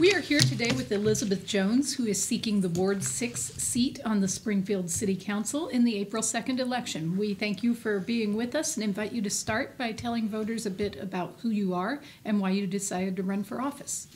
We are here today with Elizabeth Jones, who is seeking the Ward 6 seat on the Springfield City Council in the April 2nd election. We thank you for being with us and invite you to start by telling voters a bit about who you are and why you decided to run for office.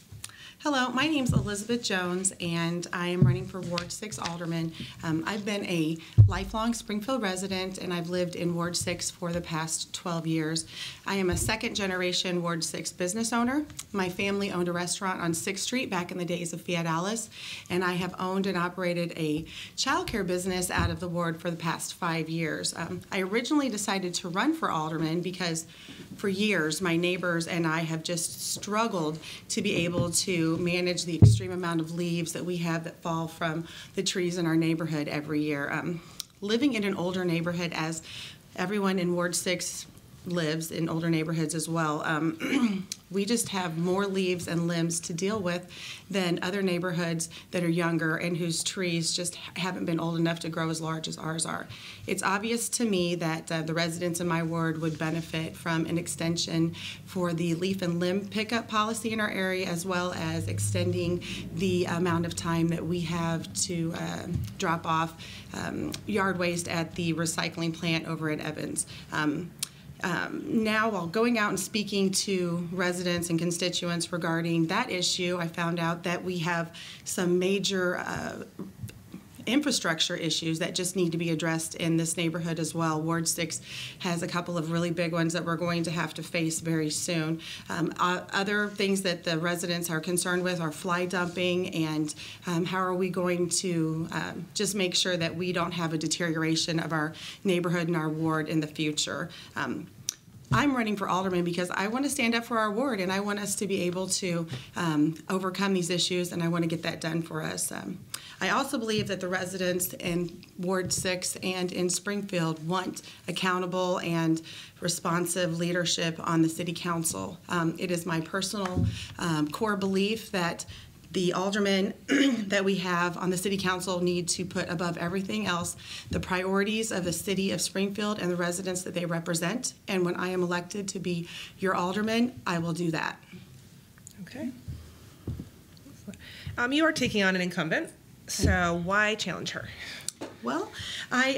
Hello, my name is Elizabeth Jones, and I am running for Ward 6 Alderman. I've been a lifelong Springfield resident, and I've lived in Ward 6 for the past 12 years. I am a second-generation Ward 6 business owner. My family owned a restaurant on 6th Street back in the days of Fiat Alice, and I have owned and operated a childcare business out of the ward for the past 5 years. I originally decided to run for Alderman because for years my neighbors and I have just struggled to be able to manage the extreme amount of leaves that we have that fall from the trees in our neighborhood every year. Living in an older neighborhood, as everyone in Ward 6 lives in older neighborhoods as well, we just have more leaves and limbs to deal with than other neighborhoods that are younger and whose trees just haven't been old enough to grow as large as ours are. It's obvious to me that the residents in my ward would benefit from an extension for the leaf and limb pickup policy in our area, as well as extending the amount of time that we have to drop off yard waste at the recycling plant over at Evans. Now, while going out and speaking to residents and constituents regarding that issue, I found out that we have some major infrastructure issues that just need to be addressed in this neighborhood as well. Ward 6 has a couple of really big ones that we're going to have to face very soon. Other things that the residents are concerned with are fly dumping and how are we going to just make sure that we don't have a deterioration of our neighborhood and our ward in the future. I'm running for Alderman because I want to stand up for our ward and I want us to be able to overcome these issues, and I want to get that done for us. I also believe that the residents in Ward 6 and in Springfield want accountable and responsive leadership on the City Council. It is my personal core belief that the aldermen that we have on the City Council need to put above everything else the priorities of the city of Springfield and the residents that they represent. And when I am elected to be your alderman, I will do that. Okay. You are taking on an incumbent, so why challenge her? Well, I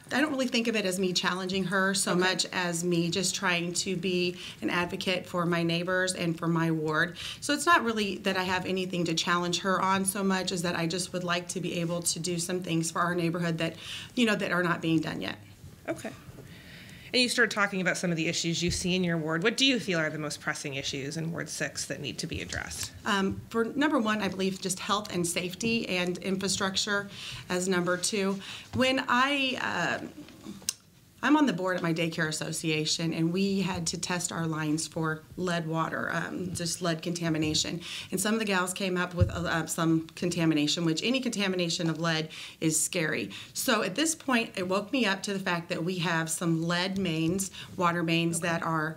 don't really think of it as me challenging her so much as me just trying to be an advocate for my neighbors and for my ward. So it's not really that I have anything to challenge her on so much as that I just would like to be able to do some things for our neighborhood that, that are not being done yet. Okay. And you started talking about some of the issues you see in your ward. What do you feel are the most pressing issues in Ward 6 that need to be addressed? For number one, I believe just health and safety and infrastructure as number two. When I'm on the board at my daycare association, and we had to test our lines for lead water, just lead contamination. And some of the gals came up with some contamination, which any contamination of lead is scary. So at this point, it woke me up to the fact that we have some lead mains, water mains that are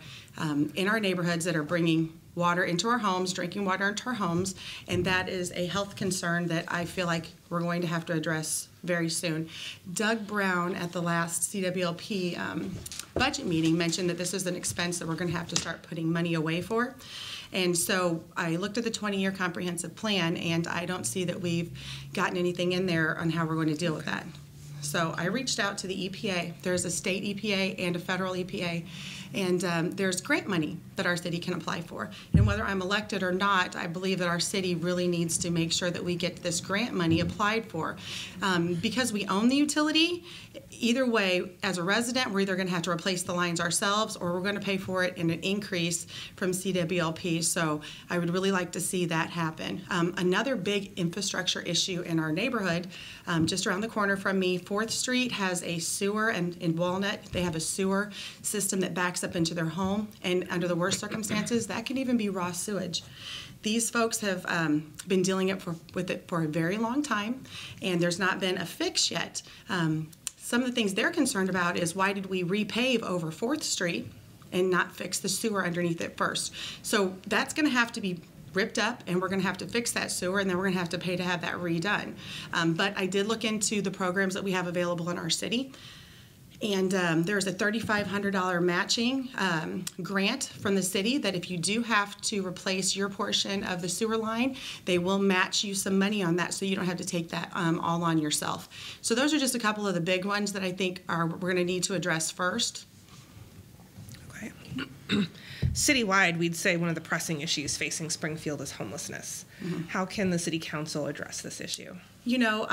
in our neighborhoods that are bringing water into our homes, drinking water into our homes, and that is a health concern that I feel like we're going to have to address very soon. Doug Brown at the last CWLP budget meeting mentioned that this is an expense that we're going to have to start putting money away for. And so I looked at the 20-year comprehensive plan, and I don't see that we've gotten anything in there on how we're going to deal with that. So I reached out to the EPA. There's a state EPA and a federal EPA, and there's grant money that our city can apply for. And whether I'm elected or not, I believe that our city really needs to make sure that we get this grant money applied for. Because we own the utility, either way, as a resident, we're either going to have to replace the lines ourselves or we're going to pay for it in an increase from CWLP. So I would really like to see that happen. Another big infrastructure issue in our neighborhood, just around the corner from me, 4th Street has a sewer, and in Walnut, they have a sewer system that backs up into their home, and under the worst circumstances, that can even be raw sewage. These folks have been dealing with it for a very long time, and there's not been a fix yet. Some of the things they're concerned about is why did we repave over 4th Street and not fix the sewer underneath it first? So that's going to have to be ripped up, and we're going to have to fix that sewer, and then we're going to have to pay to have that redone. But I did look into the programs that we have available in our city. And there's a $3,500 matching grant from the city that if you do have to replace your portion of the sewer line, they will match you some money on that so you don't have to take that all on yourself. So those are just a couple of the big ones that I think we're going to need to address first. Okay. Citywide, we'd say one of the pressing issues facing Springfield is homelessness. How can the city council address this issue? You know,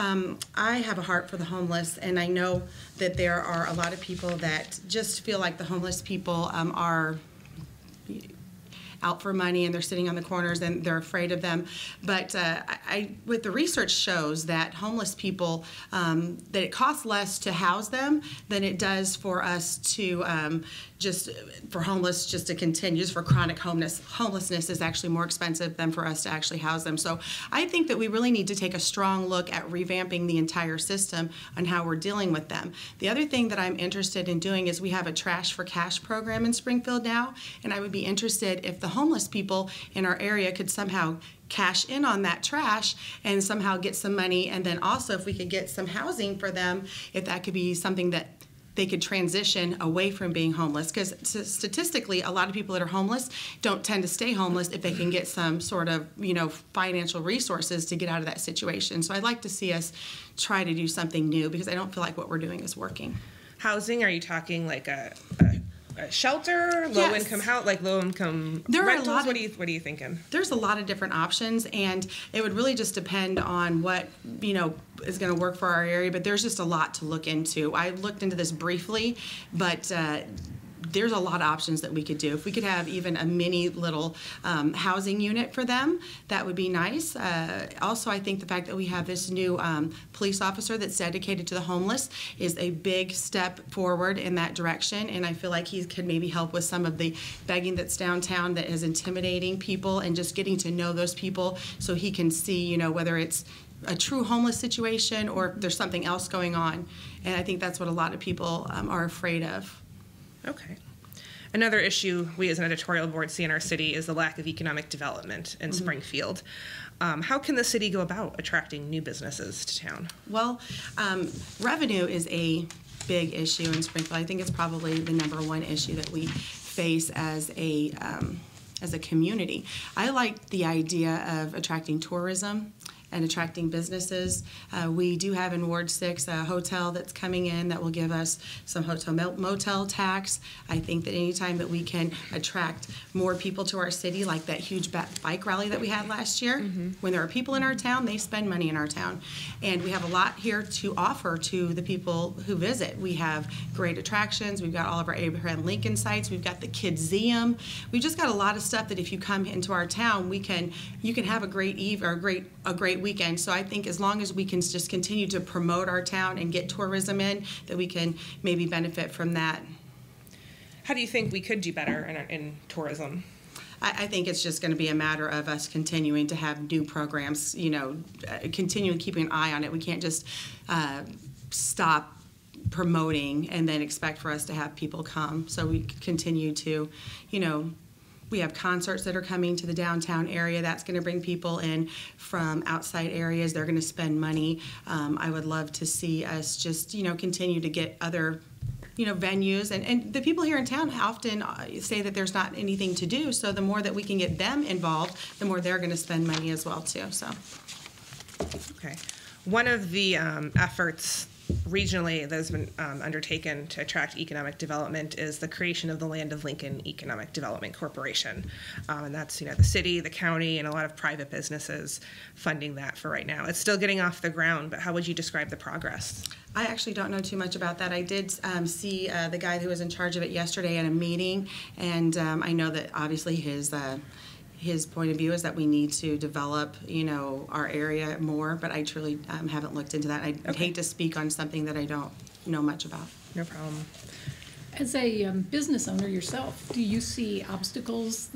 I have a heart for the homeless, and I know that there are a lot of people that just feel like the homeless people are out for money and they're sitting on the corners and they're afraid of them. But what the research shows that homeless people, that it costs less to house them than it does for us to just to continue, just for chronic homelessness is actually more expensive than for us to actually house them. So I think that we really need to take a strong look at revamping the entire system on how we're dealing with them. The other thing that I'm interested in doing is we have a Trash for Cash program in Springfield now, and I would be interested if the homeless people in our area could somehow cash in on that trash and somehow get some money, and then also if we could get some housing for them, if that could be something that they could transition away from being homeless, because statistically a lot of people that are homeless don't tend to stay homeless if they can get some sort of financial resources to get out of that situation. So I'd like to see us try to do something new, because I don't feel like what we're doing is working. Housing, are you talking like a shelter, low income house, like low income rentals? What are you thinking? There's a lot of different options, and it would really just depend on what is going to work for our area. But there's just a lot to look into. I looked into this briefly, but there's a lot of options that we could do. If we could have even a mini little housing unit for them, that would be nice. Also, I think the fact that we have this new police officer that's dedicated to the homeless is a big step forward in that direction, and I feel like he could maybe help with some of the begging that's downtown that is intimidating people, and just getting to know those people so he can see, whether it's a true homeless situation or if there's something else going on. And I think that's what a lot of people are afraid of. Okay. Another issue we as an editorial board see in our city is the lack of economic development in Springfield. How can the city go about attracting new businesses to town? Well, revenue is a big issue in Springfield. I think it's probably the number one issue that we face as a community. I like the idea of attracting tourism and attracting businesses. We do have in Ward 6 a hotel that's coming in that will give us some hotel motel tax. I think that anytime that we can attract more people to our city, like that huge bike rally that we had last year, when there are people in our town, they spend money in our town. And we have a lot here to offer to the people who visit. We have great attractions. We've got all of our Abraham Lincoln sites. We've got the Kidseum. We've just got a lot of stuff that if you come into our town, you can have a great a great weekend. So I think as long as we can just continue to promote our town and get tourism in, that we can maybe benefit from that. How do you think we could do better in tourism? I think it's just going to be a matter of us continuing to have new programs, continuing keeping an eye on it. We can't just stop promoting and then expect for us to have people come. So we continue to, we have concerts that are coming to the downtown area. That's going to bring people in from outside areas. They're going to spend money. I would love to see us just, continue to get other, venues. And the people here in town often say that there's not anything to do. So the more that we can get them involved, the more they're going to spend money as well, too. So. Okay. One of the efforts regionally that has been undertaken to attract economic development is the creation of the Land of Lincoln Economic Development Corporation. And that's, the city, the county, and a lot of private businesses funding that for right now. It's still getting off the ground, but how would you describe the progress? I actually don't know too much about that. I did see the guy who was in charge of it yesterday at a meeting, and I know that obviously his point of view is that we need to develop, our area more, but I truly haven't looked into that. I'd hate to speak on something that I don't know much about. No problem. As a business owner yourself, do you see obstacles,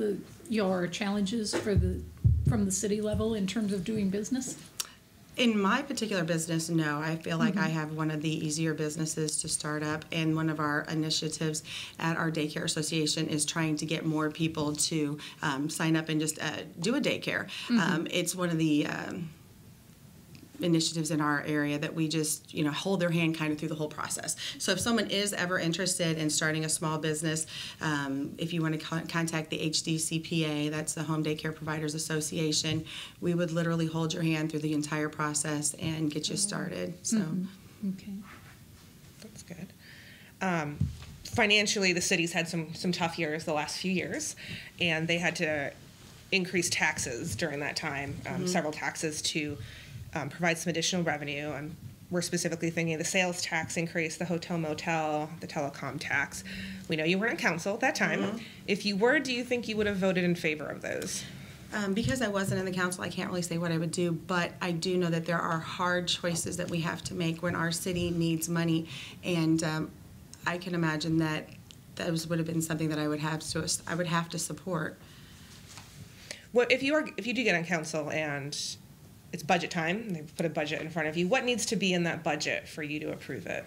your challenges from the city level in terms of doing business? In my particular business, no. I feel like I have one of the easier businesses to start up, and one of our initiatives at our daycare association is trying to get more people to sign up and just do a daycare. It's one of the initiatives in our area that we just, hold their hand kind of through the whole process. So if someone is ever interested in starting a small business, if you want to contact the HDCPA, that's the Home Daycare Providers Association, we would literally hold your hand through the entire process and get you started. So, Okay. That's good. Financially, the city's had some tough years the last few years, and they had to increase taxes during that time, several taxes to provide some additional revenue. We're specifically thinking of the sales tax increase, the hotel motel, the telecom tax. We know you weren't on council at that time. If you were, do you think you would have voted in favor of those? Because I wasn't in the council, I can't really say what I would do, but I do know that there are hard choices that we have to make when our city needs money, and I can imagine that those would have been something that I would have to support. Well, if you do get on council and it's budget time, they've put a budget in front of you, what needs to be in that budget for you to approve it?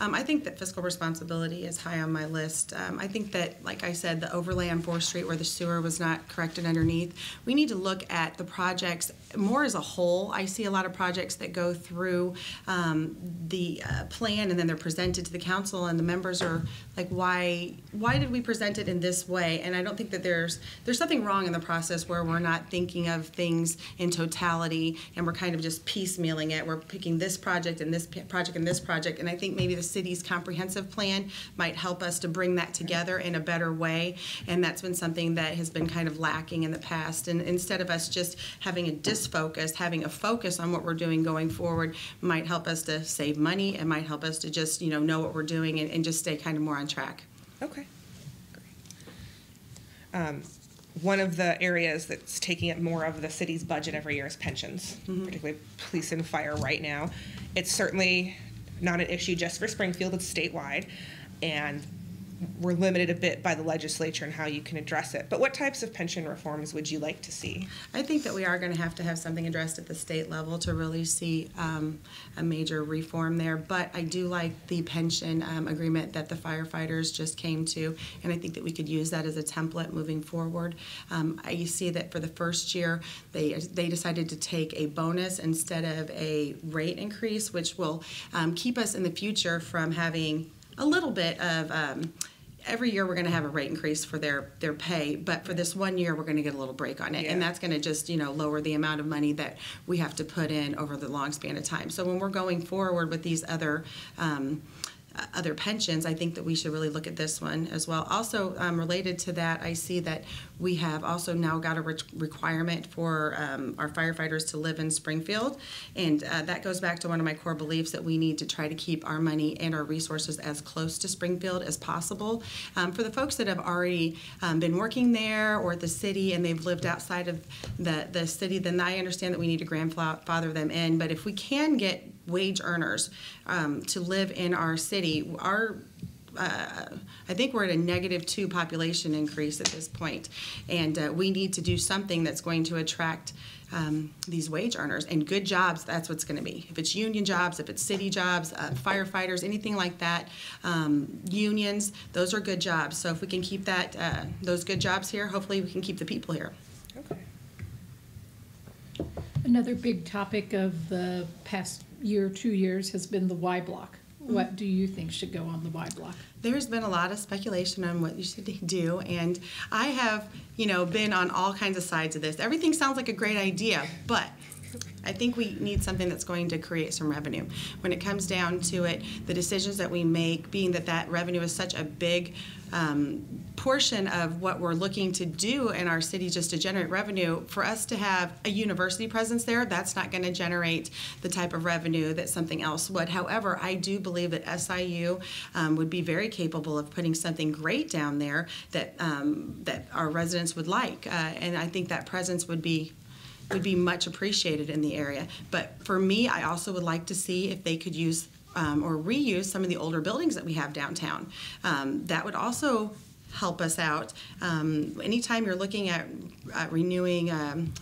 I think that fiscal responsibility is high on my list. I think that, like I said, the overlay on 4th Street where the sewer was not corrected underneath, we need to look at the projects more as a whole. I see a lot of projects that go through the plan and then they're presented to the council and the members are like, why did we present it in this way? And I don't think that there's something wrong in the process where we're not thinking of things in totality and we're kind of just piecemealing it. We're picking this project and this project and this project, and I think maybe the city's comprehensive plan might help us to bring that together in a better way, and that's been something that has been kind of lacking in the past. And instead of us just having a disfocus, having a focus on what we're doing going forward might help us to save money and might help us to just know what we're doing and just stay kind of more on track. Okay, great. One of the areas that's taking up more of the city's budget every year is pensions, particularly police and fire right now. It's certainly not an issue just for Springfield, it's statewide, and we're limited a bit by the legislature and how you can address it. But what types of pension reforms would you like to see? I think that we are going to have something addressed at the state level to really see a major reform there. But I do like the pension agreement that the firefighters just came to, and I think that we could use that as a template moving forward. I see that for the first year, they decided to take a bonus instead of a rate increase, which will keep us in the future from having a little bit of every year we're going to have a rate increase for their pay, but for this 1 year we're going to get a little break on it, and that's going to just lower the amount of money that we have to put in over the long span of time. So when we're going forward with these other pensions, I think that we should really look at this one as well. Also, related to that, I see that we have also now got a requirement for our firefighters to live in Springfield, and that goes back to one of my core beliefs that we need to try to keep our money and our resources as close to Springfield as possible. For the folks that have already been working there or at the city and they've lived outside of the city, then I understand that we need to grandfather them in, but if we can get wage earners to live in our city, I think we're at a -2 population increase at this point, and we need to do something that's going to attract these wage earners and good jobs. That's what's going to be. If it's union jobs, if it's city jobs, firefighters, anything like that, unions, those are good jobs. So if we can keep those good jobs here, hopefully we can keep the people here. Okay. Another big topic of the past year, 2 years, has been the Y block. What do you think should go on the Y block? There's been a lot of speculation on what you should do, and I have, been on all kinds of sides of this. Everything sounds like a great idea, but I think we need something that's going to create some revenue. When it comes down to it, the decisions that we make, being that revenue is such a big portion of what we're looking to do in our city just to generate revenue, for us to have a university presence there, that's not going to generate the type of revenue that something else would. However, I do believe that SIU would be very capable of putting something great down there that our residents would like, and I think that presence would be much appreciated in the area. But for me, I also would like to see if they could use or reuse some of the older buildings that we have downtown. That would also help us out. Anytime you're looking at renewing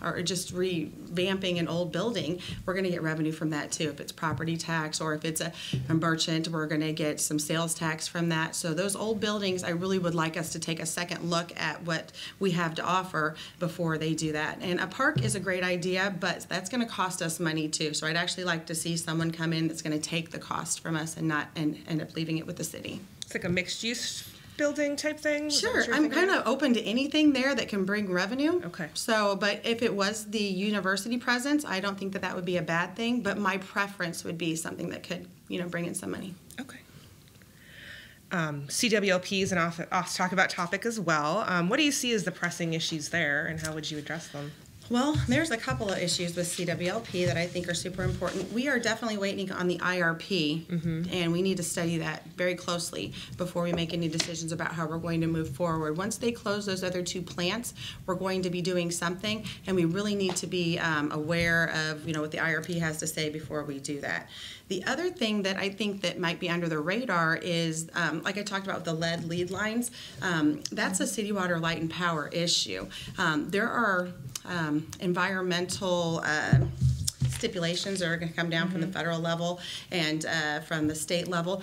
or just revamping an old building, we're going to get revenue from that too. If it's property tax or if it's a merchant, we're going to get some sales tax from that. So those old buildings, I really would like us to take a second look at what we have to offer before they do that. And a park is a great idea, but that's going to cost us money too. So I'd actually like to see someone come in that's going to take the cost from us and not end up leaving it with the city. It's like a mixed use building type thing? Sure, I'm kind of open to anything there that can bring revenue. Okay. So, but if it was the university presence, I don't think that that would be a bad thing, but my preference would be something that could, bring in some money. Okay. CWLP is an off talk about topic as well. What do you see as the pressing issues there, and how would you address them? Well, there's a couple of issues with CWLP that I think are super important. We are definitely waiting on the IRP, and we need to study that very closely before we make any decisions about how we're going to move forward. Once they close those other two plants, we're going to be doing something, and we really need to be aware of what the IRP has to say before we do that. The other thing that I think that might be under the radar is, like I talked about with the lead lines, that's a city water, light, and power issue. There are environmental stipulations that are going to come down from the federal level and from the state level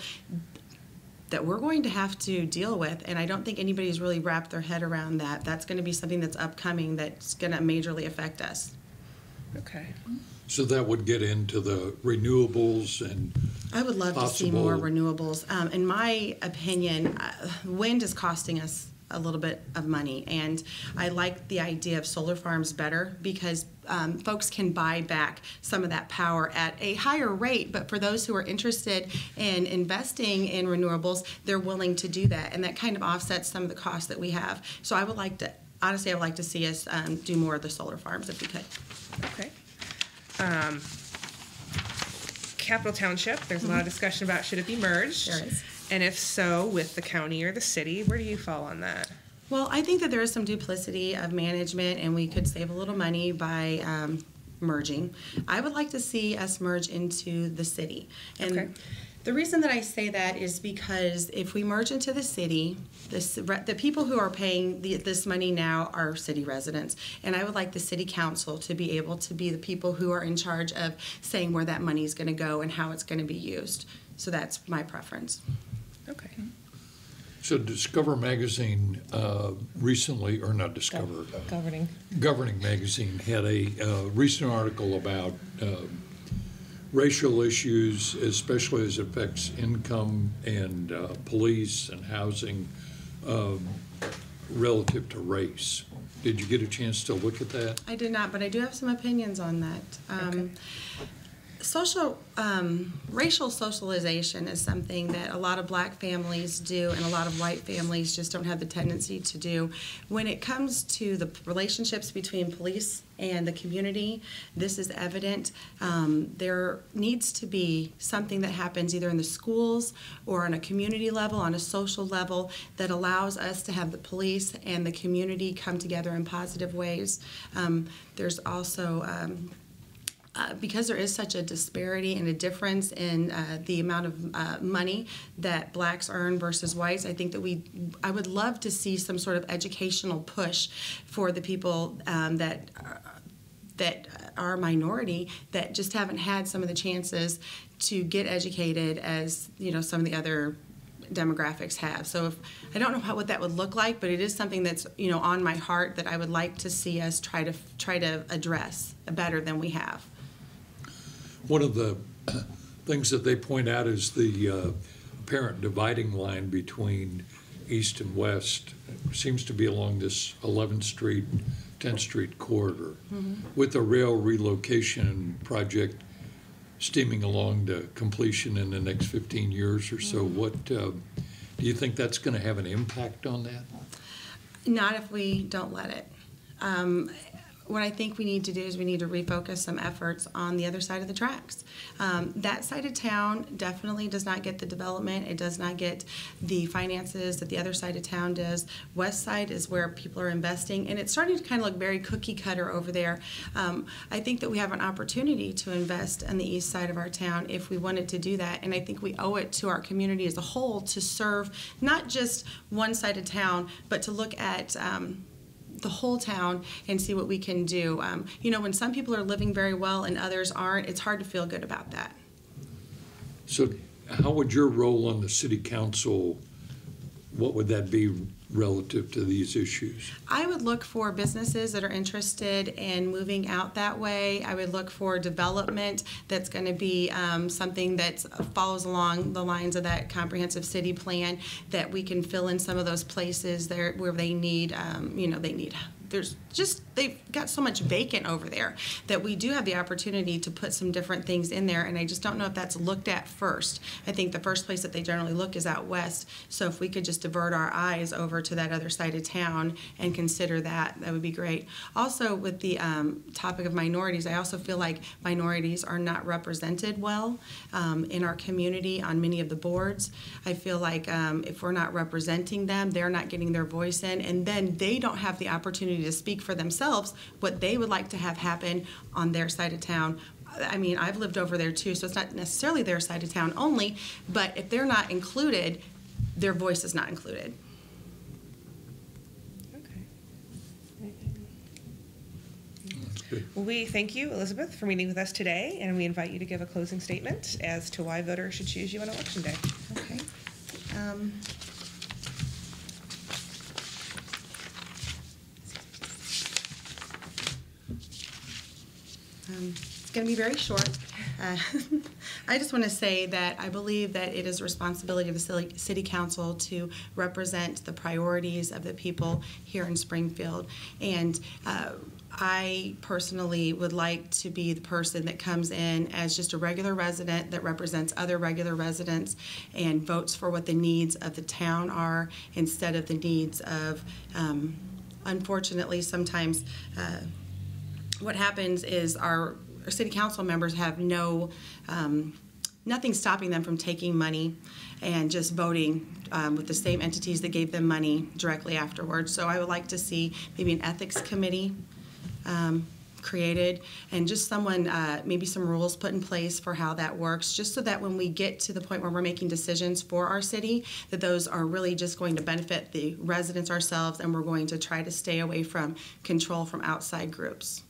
that we're going to have to deal with, and I don't think anybody's really wrapped their head around that. That's going to be something that's upcoming that's going to majorly affect us. Okay. So that would get into the renewables and I would love to see more renewables. In my opinion, wind is costing us a little bit of money, and I like the idea of solar farms better because folks can buy back some of that power at a higher rate, but for those who are interested in investing in renewables, they're willing to do that, and that kind of offsets some of the costs that we have. So I would like to, honestly, I would like to see us do more of the solar farms if we could. Okay. Capital Township, there's a lot of discussion about should it be merged? There is. And if so, with the county or the city, where do you fall on that? Well, I think that there is some duplicity of management, and we could save a little money by merging. I would like to see us merge into the city. And Okay. the reason that I say that is because if we merge into the city, the people who are paying this money now are city residents. And I would like the city council to be able to be the people who are in charge of saying where that money is going to go and how it's going to be used. So that's my preference. Okay. so Discover Magazine recently, or not Discover, Governing Magazine had a recent article about racial issues, especially as it affects income and police and housing relative to race. Did you get a chance to look at that? I did not, but I do have some opinions on that. Okay. Racial socialization is something that a lot of black families do and a lot of white families just don't have the tendency to do. When it comes to the relationships between police and the community, this is evident. There needs to be something that happens either in the schools or on a community level, on a social level, that allows us to have the police and the community come together in positive ways. There's also because there is such a disparity and a difference in the amount of money that blacks earn versus whites, I think that I would love to see some sort of educational push for the people that are a minority that just haven't had some of the chances to get educated as some of the other demographics have. So I don't know what that would look like, but it is something that's on my heart that I would like to see us try to address better than we have. One of the things that they point out is the apparent dividing line between east and west seems to be along this 11th Street, 10th Street corridor. Mm-hmm. With the rail relocation project steaming along to completion in the next 15 years or so, what do you think that's going to have an impact on that? Not if we don't let it. what I think we need to do is we need to refocus some efforts on the other side of the tracks. That side of town definitely does not get the development. It does not get the finances that the other side of town does. West side is where people are investing, and it's starting to kind of look very cookie cutter over there. I think that we have an opportunity to invest on the east side of our town if we wanted to do that, and I think we owe it to our community as a whole to serve not just one side of town, but to look at the whole town and see what we can do. You know, when some people are living very well and others aren't, it's hard to feel good about that. So how would your role on the city council, what would that be relative to these issues? I would look for businesses that are interested in moving out that way. I would look for development that's going to be something that follows along the lines of that comprehensive city plan, that we can fill in some of those places there where they need, you know, they've got so much vacant over there that we do have the opportunity to put some different things in there, and I just don't know if that's looked at first. I think the first place that they generally look is out west, so if we could just divert our eyes over to that other side of town and consider that, that would be great. Also, with the topic of minorities, I also feel like minorities are not represented well in our community on many of the boards. I feel like if we're not representing them, they're not getting their voice in, and then they don't have the opportunity to speak for themselves what they would like to have happen on their side of town. I mean, I've lived over there too, so it's not necessarily their side of town only, but if they're not included, their voice is not included. Okay. Well, we thank you, Elizabeth, for meeting with us today, and we invite you to give a closing statement as to why voters should choose you on Election Day. Okay. It's going to be very short. I just want to say that I believe that it is a responsibility of the City Council to represent the priorities of the people here in Springfield. And I personally would like to be the person that comes in as just a regular resident that represents other regular residents and votes for what the needs of the town are instead of the needs of, unfortunately, sometimes what happens is our city council members have nothing stopping them from taking money and just voting with the same entities that gave them money directly afterwards. So I would like to see maybe an ethics committee created and just someone, maybe some rules put in place for how that works, just so that when we get to the point where we're making decisions for our city, that those are really just going to benefit the residents ourselves, and we're going to try to stay away from control from outside groups.